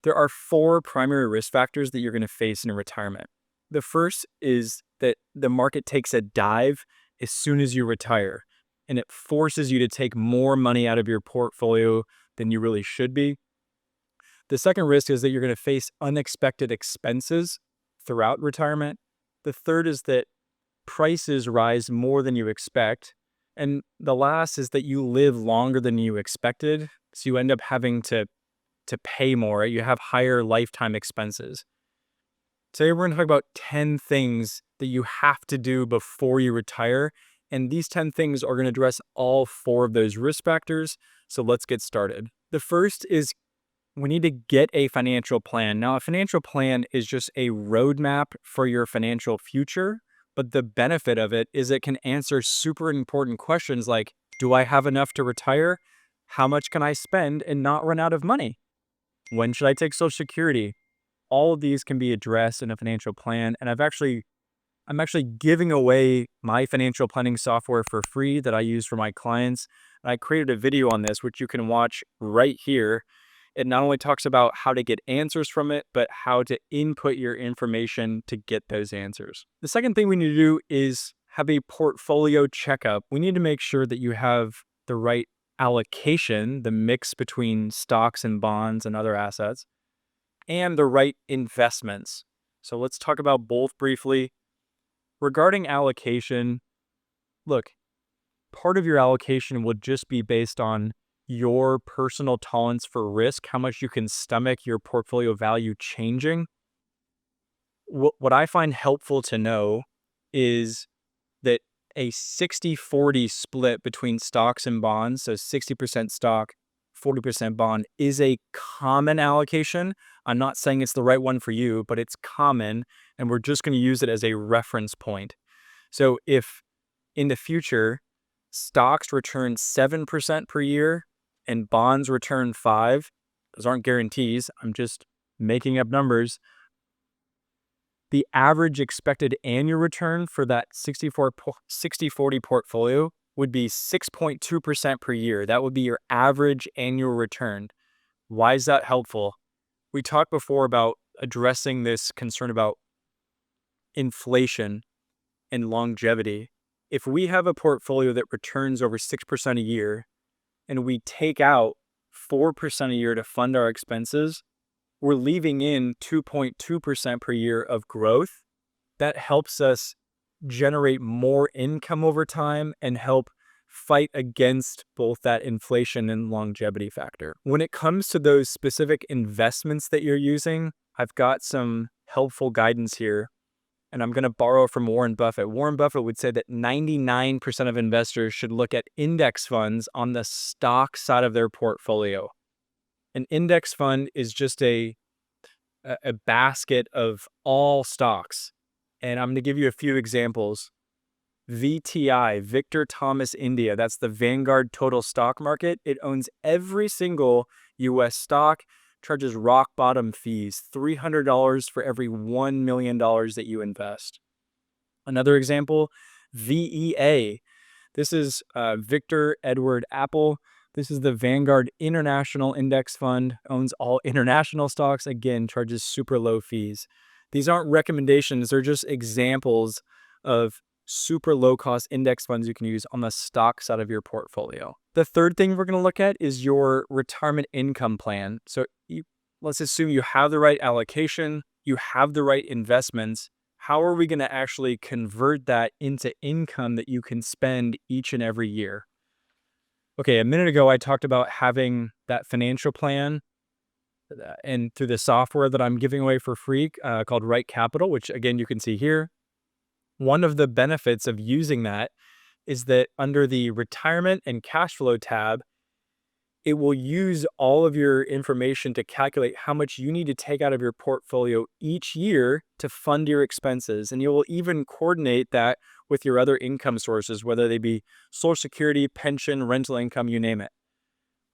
There are four primary risk factors that you're going to face in retirement. The first is that the market takes a dive as soon as you retire, and it forces you to take more money out of your portfolio than you really should be. The second risk is that you're going to face unexpected expenses throughout retirement. The third is that prices rise more than you expect. And the last is that you live longer than you expected. So you end up having to pay more. You have higher lifetime expenses. Today, we're going to talk about 10 things that you have to do before you retire. And these 10 things are going to address all four of those risk factors. So let's get started. The first is we need to get a financial plan. Now, a financial plan is just a roadmap for your financial future. But the benefit of it is it can answer super important questions like, do I have enough to retire? How much can I spend and not run out of money? When should I take Social Security? All of these can be addressed in a financial plan. And I'm actually giving away my financial planning software for free that I use for my clients. And I created a video on this, which you can watch right here. It not only talks about how to get answers from it, but how to input your information to get those answers. The second thing we need to do is have a portfolio checkup. We need to make sure that you have the right allocation, the mix between stocks and bonds and other assets, and the right investments. So let's talk about both briefly. Regarding allocation, look, part of your allocation would just be based on your personal tolerance for risk, how much you can stomach your portfolio value changing. What I find helpful to know is that a 60-40 split between stocks and bonds, so 60% stock, 40% bond, is a common allocation. I'm not saying it's the right one for you, but it's common, and we're just going to use it as a reference point. So if in the future, stocks return 7% per year and bonds return 5%, those aren't guarantees, I'm just making up numbers. The average expected annual return for that 60-40 portfolio would be 6.2% per year. That would be your average annual return. Why is that helpful? We talked before about addressing this concern about inflation and longevity. If we have a portfolio that returns over 6% a year and we take out 4% a year to fund our expenses, we're leaving in 2.2% per year of growth. That helps us generate more income over time and help fight against both that inflation and longevity factor. When it comes to those specific investments that you're using, I've got some helpful guidance here, and I'm going to borrow from Warren Buffett. Warren Buffett would say that 99% of investors should look at index funds on the stock side of their portfolio. An index fund is just a basket of all stocks. And I'm going to give you a few examples. VTI, Victor Thomas India, that's the Vanguard Total Stock Market. It owns every single US stock, charges rock bottom fees, $300 for every $1 million that you invest. Another example, VEA. This is Victor Edward Apple. This is the Vanguard International Index Fund, owns all international stocks, again, charges super low fees. These aren't recommendations, they're just examples of super low-cost index funds you can use on the stock side of your portfolio. The third thing we're going to look at is your retirement income plan. So let's assume you have the right allocation, you have the right investments. How are we going to actually convert that into income that you can spend each and every year? Okay, a minute ago, I talked about having that financial plan and through the software that I'm giving away for free called Right Capital, which again, you can see here. One of the benefits of using that is that under the retirement and cash flow tab, it will use all of your information to calculate how much you need to take out of your portfolio each year to fund your expenses. And you will even coordinate that with your other income sources, whether they be Social Security, pension, rental income, you name it.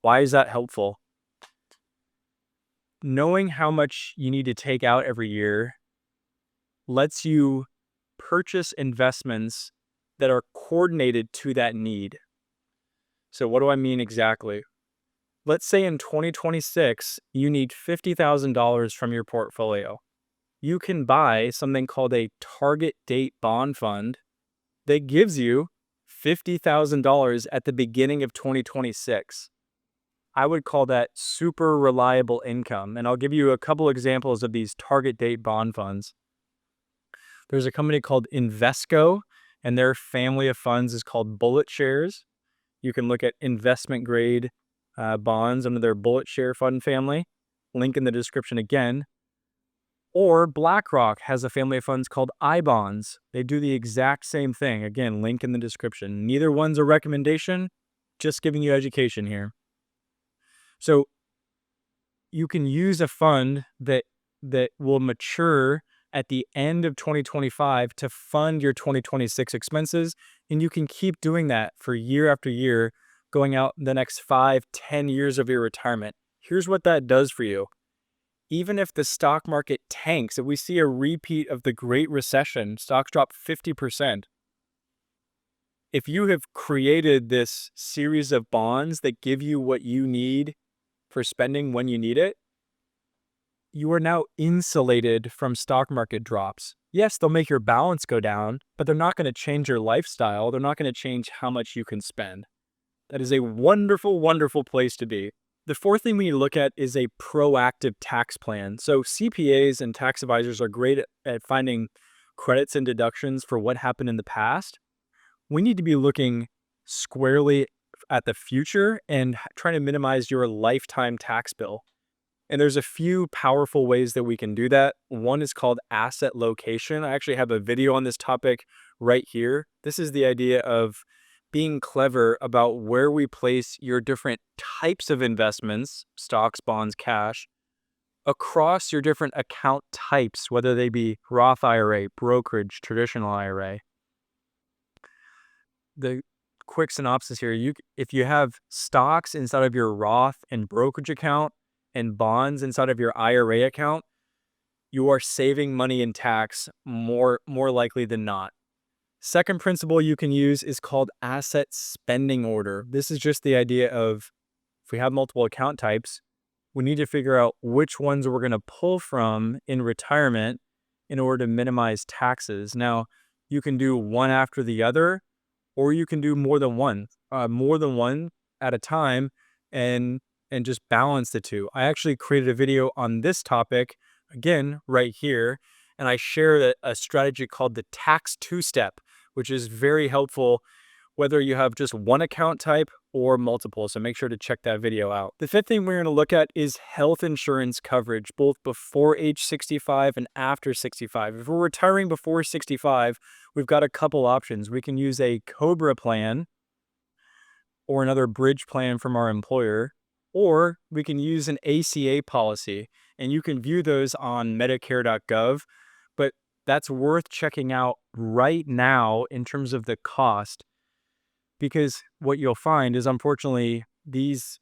Why is that helpful? Knowing how much you need to take out every year lets you purchase investments that are coordinated to that need. So what do I mean exactly? Let's say in 2026, you need $50,000 from your portfolio. You can buy something called a target date bond fund that gives you $50,000 at the beginning of 2026. I would call that super reliable income. And I'll give you a couple examples of these target date bond funds. There's a company called Invesco, and their family of funds is called Bullet Shares. You can look at investment grade bonds under their Bullet Share fund family. Link in the description again. Or BlackRock has a family of funds called I-bonds. They do the exact same thing. Again, link in the description. Neither one's a recommendation, just giving you education here. So you can use a fund that will mature at the end of 2025 to fund your 2026 expenses. And you can keep doing that for year after year, going out the next 5-10 years of your retirement. Here's what that does for you. Even if the stock market tanks, if we see a repeat of the Great Recession, stocks drop 50%. If you have created this series of bonds that give you what you need for spending when you need it, you are now insulated from stock market drops. Yes, they'll make your balance go down, but they're not going to change your lifestyle. They're not going to change how much you can spend. That is a wonderful, wonderful place to be. The fourth thing we need to look at is a proactive tax plan. So CPAs and tax advisors are great at finding credits and deductions for what happened in the past. We need to be looking squarely at the future and trying to minimize your lifetime tax bill. And there's a few powerful ways that we can do that. One is called asset location. I actually have a video on this topic right here. This is the idea of being clever about where we place your different types of investments, stocks, bonds, cash, across your different account types, whether they be Roth IRA, brokerage, traditional IRA. The quick synopsis here, if you have stocks inside of your Roth and brokerage account and bonds inside of your IRA account, you are saving money in tax more likely than not. Second principle you can use is called asset spending order. This is just the idea of, if we have multiple account types, we need to figure out which ones we're going to pull from in retirement in order to minimize taxes. Now, you can do one after the other, or you can do more than one at a time and just balance the two. I actually created a video on this topic, again, right here, and I share a strategy called the tax two-step, which is very helpful whether you have just one account type or multiple. So make sure to check that video out. The fifth thing we're going to look at is health insurance coverage, both before age 65 and after 65. If we're retiring before 65, we've got a couple options. We can use a COBRA plan or another bridge plan from our employer, or we can use an ACA policy, and you can view those on medicare.gov. But that's worth checking out right now in terms of the cost, because what you'll find is, unfortunately, these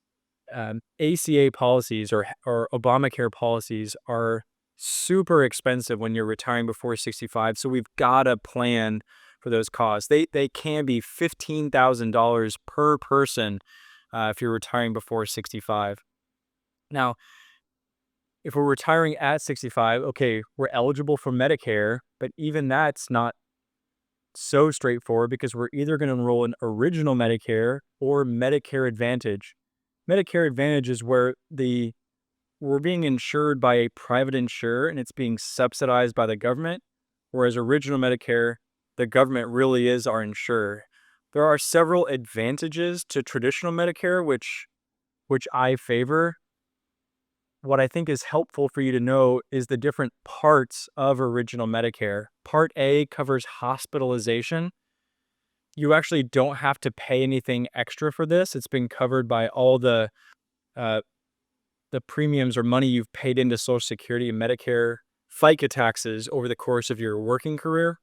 ACA policies or Obamacare policies are super expensive when you're retiring before 65. So we've got to plan for those costs. They can be $15,000 per person if you're retiring before 65. Now, if we're retiring at 65, okay, we're eligible for Medicare, but even that's not so straightforward, because we're either going to enroll in original Medicare or Medicare Advantage. Medicare Advantage is where we're being insured by a private insurer and it's being subsidized by the government, whereas original Medicare, the government really is our insurer. There are several advantages to traditional Medicare, which I favor. What I think is helpful for you to know is the different parts of original Medicare. Part A covers hospitalization. You actually don't have to pay anything extra for this. It's been covered by all the premiums or money you've paid into Social Security and Medicare, FICA taxes over the course of your working career.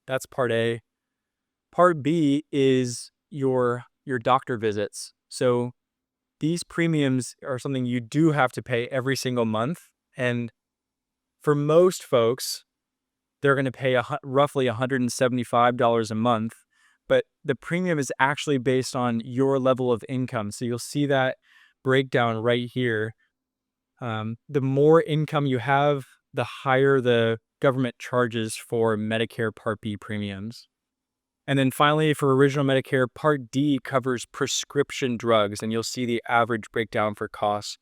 That's part A. Part B is your doctor visits. So these premiums are something you do have to pay every single month. And for most folks, they're going to pay roughly $175 a month. but the premium is actually based on your level of income. So you'll see that breakdown right here. The more income you have, the higher the government charges for Medicare Part B premiums. And then finally, for original Medicare, Part D covers prescription drugs, and you'll see the average breakdown for costs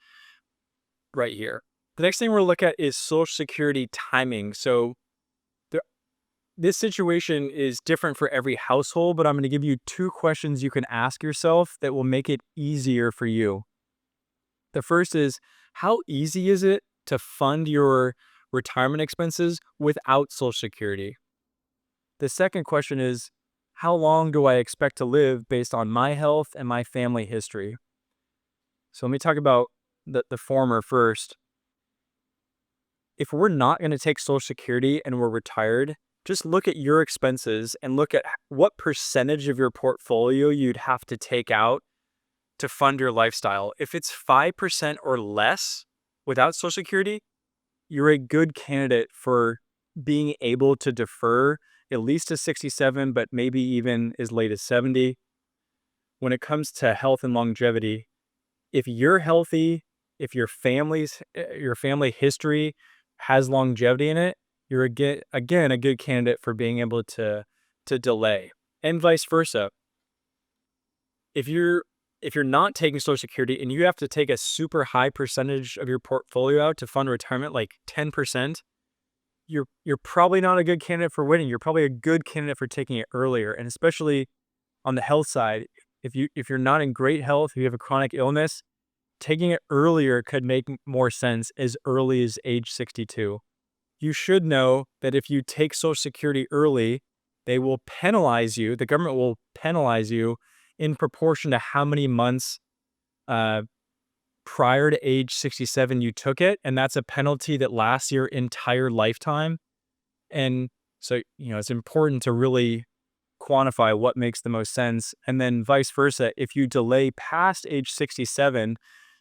right here. The next thing we're going to look at is Social Security timing. So this situation is different for every household, but I'm going to give you 2 questions you can ask yourself that will make it easier for you. The first is, how easy is it to fund your retirement expenses without Social Security? The second question is, how long do I expect to live based on my health and my family history? So let me talk about the former first. If we're not going to take Social Security and we're retired, just look at your expenses and look at what percentage of your portfolio you'd have to take out to fund your lifestyle. If it's 5% or less without Social Security, you're a good candidate for being able to defer at least to 67, but maybe even as late as 70. When it comes to health and longevity, if you're healthy, if your family history has longevity in it, you're again a good candidate for being able to delay, and vice versa. If you're not taking Social Security and you have to take a super high percentage of your portfolio out to fund retirement, like 10%, you're probably not a good candidate for waiting. You're probably a good candidate for taking it earlier, and especially on the health side, if you're not in great health, if you have a chronic illness, taking it earlier could make more sense as early as age 62. You should know that if you take Social Security early, they will penalize you. The government will penalize you in proportion to how many months prior to age 67 you took it. And that's a penalty that lasts your entire lifetime. And so, it's important to really quantify what makes the most sense. And then vice versa, if you delay past age 67,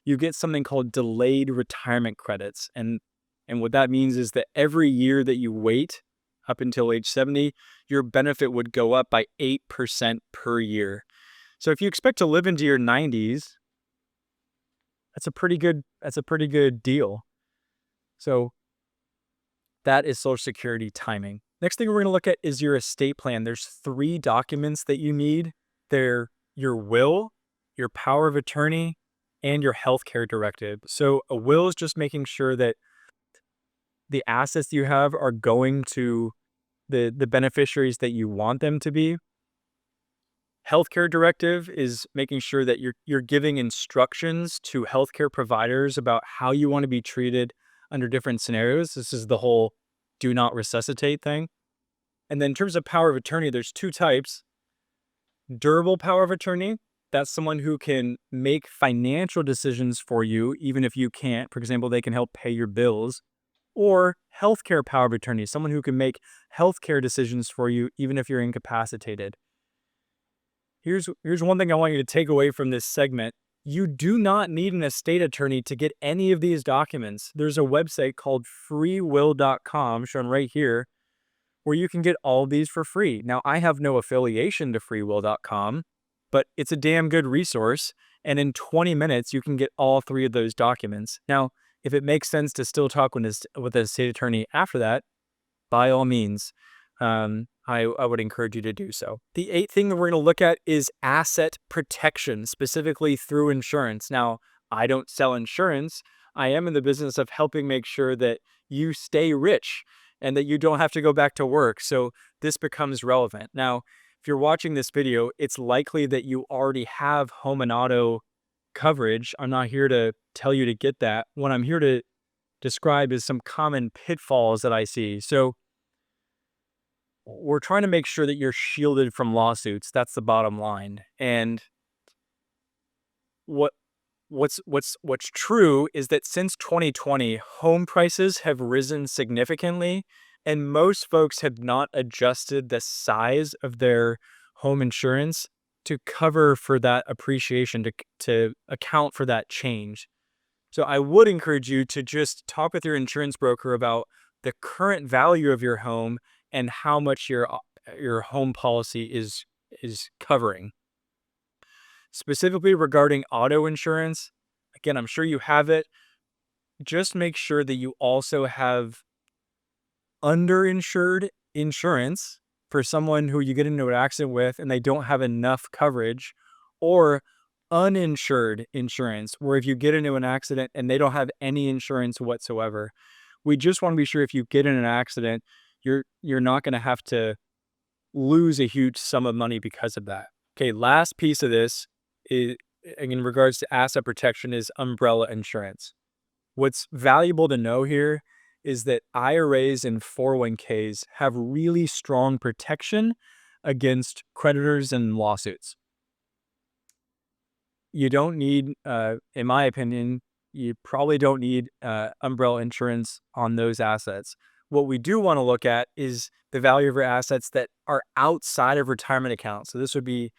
you get something called delayed retirement credits. And what that means is that every year that you wait up until age 70, your benefit would go up by 8% per year. So if you expect to live into your 90s, that's a pretty good deal. So that is Social Security timing. Next thing we're going to look at is your estate plan. There's 3 documents that you need. They're your will, your power of attorney, and your healthcare directive. So a will is just making sure that the assets you have are going to the beneficiaries that you want them to be. Healthcare directive is making sure that you're giving instructions to healthcare providers about how you want to be treated under different scenarios. This is the whole do not resuscitate thing. And then in terms of power of attorney, there's 2 types. Durable power of attorney, that's someone who can make financial decisions for you, even if you can't. For example, they can help pay your bills. Or healthcare power of attorney, someone who can make healthcare decisions for you, even if you're incapacitated. Here's one thing I want you to take away from this segment. You do not need an estate attorney to get any of these documents. There's a website called freewill.com, shown right here, where you can get all of these for free. Now, I have no affiliation to freewill.com, but it's a damn good resource. And in 20 minutes, you can get all 3 of those documents. Now, if it makes sense to still talk with an estate attorney after that, by all means, I would encourage you to do so. The 8th thing that we're going to look at is asset protection, specifically through insurance. Now, I don't sell insurance. I am in the business of helping make sure that you stay rich and that you don't have to go back to work. So this becomes relevant. Now, if you're watching this video, it's likely that you already have home and auto coverage. I'm not here to tell you to get that. What I'm here to describe is some common pitfalls that I see. So we're trying to make sure that you're shielded from lawsuits. That's the bottom line. And what's true is that since 2020, home prices have risen significantly, and most folks have not adjusted the size of their home insurance to cover for that appreciation, to account for that change. So I would encourage you to just talk with your insurance broker about the current value of your home and how much your home policy is covering. Specifically regarding auto insurance, again, I'm sure you have it. Just make sure that you also have underinsured insurance for someone who you get into an accident with and they don't have enough coverage, or uninsured insurance, where if you get into an accident and they don't have any insurance whatsoever. We just want to be sure if you get in an accident, you're not going to have to lose a huge sum of money because of that. Okay, last piece of this is, in regards to asset protection, is umbrella insurance. What's valuable to know here is that IRAs and 401ks have really strong protection against creditors and lawsuits. You don't need, in my opinion, you probably don't need umbrella insurance on those assets. What we do want to look at is the value of your assets that are outside of retirement accounts. So this would be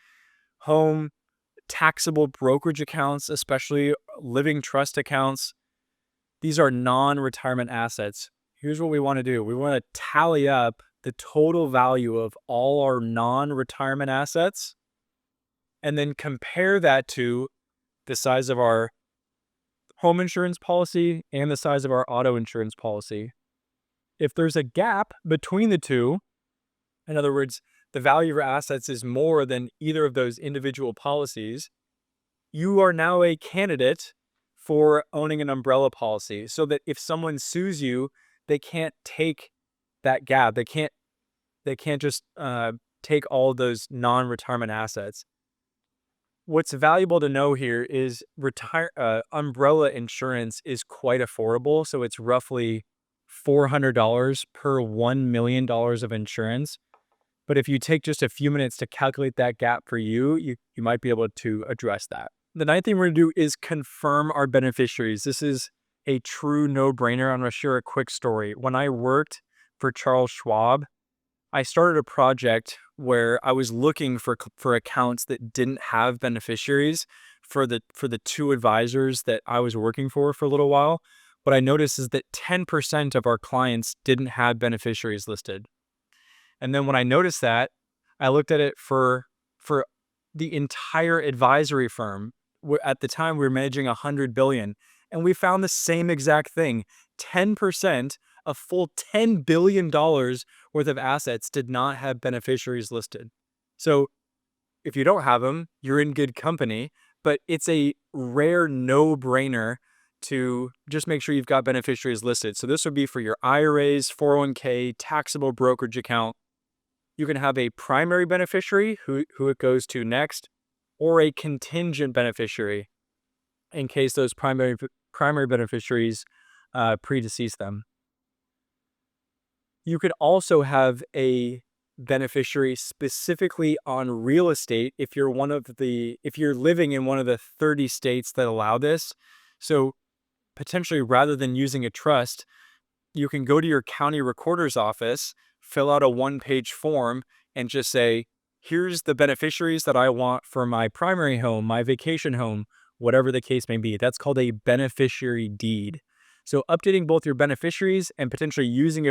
home, taxable brokerage accounts, especially living trust accounts. These are non-retirement assets. Here's what we want to do. We want to tally up the total value of all our non-retirement assets and then compare that to the size of our home insurance policy and the size of our auto insurance policy. If there's a gap between the two, in other words, the value of your assets is more than either of those individual policies, you are now a candidate for owning an umbrella policy, so that if someone sues you, they can't take that gap. They can't just take all those non-retirement assets. What's valuable to know here is umbrella insurance is quite affordable. So it's roughly $400 per $1 million of insurance. But if you take just a few minutes to calculate that gap for you, you might be able to address that. The ninth thing we're going to do is confirm our beneficiaries. This is a true no-brainer. I'm going to share a quick story. When I worked for Charles Schwab, I started a project where I was looking for accounts that didn't have beneficiaries for the two advisors that I was working for a little while. What I noticed is that 10% of our clients didn't have beneficiaries listed. And then when I noticed that, I looked at it for the entire advisory firm. At the time, we were managing $100 billion, and we found the same exact thing. 10%, a full $10 billion worth of assets did not have beneficiaries listed. So if you don't have them, you're in good company, but it's a rare no-brainer to just make sure you've got beneficiaries listed. So this would be for your IRAs, 401k, taxable brokerage account. You can have a primary beneficiary, who it goes to next, or a contingent beneficiary in case those primary beneficiaries predecease them. You could also have a beneficiary specifically on real estate if you're living in one of the 30 states that allow this. So potentially, rather than using a trust, you can go to your county recorder's office, fill out a one-page form, and just say, here's the beneficiaries that I want for my primary home, my vacation home, whatever the case may be. That's called a beneficiary deed. So updating both your beneficiaries and potentially using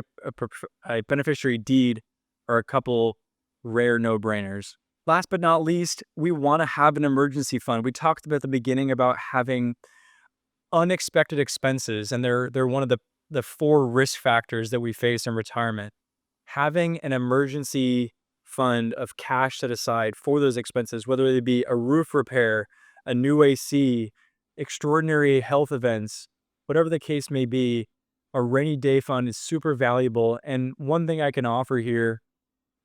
a beneficiary deed are a couple rare no-brainers. Last but not least, we want to have an emergency fund. We talked about at the beginning about having unexpected expenses, and they're one of the 4 risk factors that we face in retirement. Having an emergency fund of cash set aside for those expenses, whether they be a roof repair, a new AC, extraordinary health events, whatever the case may be, a rainy day fund is super valuable. And one thing I can offer here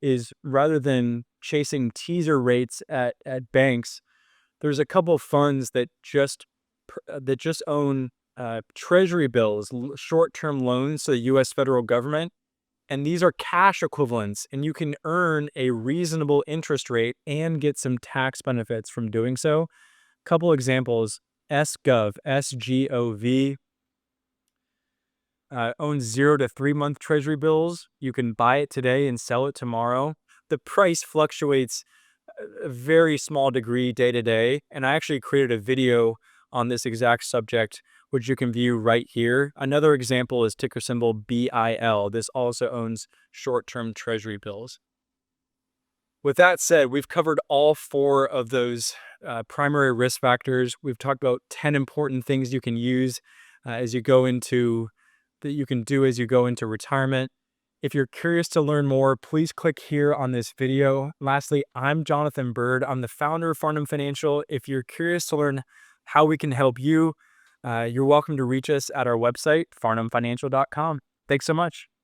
is, rather than chasing teaser rates at banks, there's a couple of funds that just own treasury bills, short-term loans to the U.S. federal government. And these are cash equivalents, and you can earn a reasonable interest rate and get some tax benefits from doing so. Couple examples: SGov, SGOV, owns 0 to 3 month treasury bills. You can buy it today and sell it tomorrow. The price fluctuates a very small degree day to day, and I actually created a video on this exact subject, which you can view right here. Another example is ticker symbol BIL. This also owns short-term treasury bills. With that said, we've covered all 4 of those primary risk factors. We've talked about 10 important things you can use as you go into that you can do as you go into retirement. If you're curious to learn more, please click here on this video. Lastly, I'm Jonathan Bird. I'm the founder of Farnam Financial. If you're curious to learn how we can help you, you're welcome to reach us at our website, farnamfinancial.com. Thanks so much.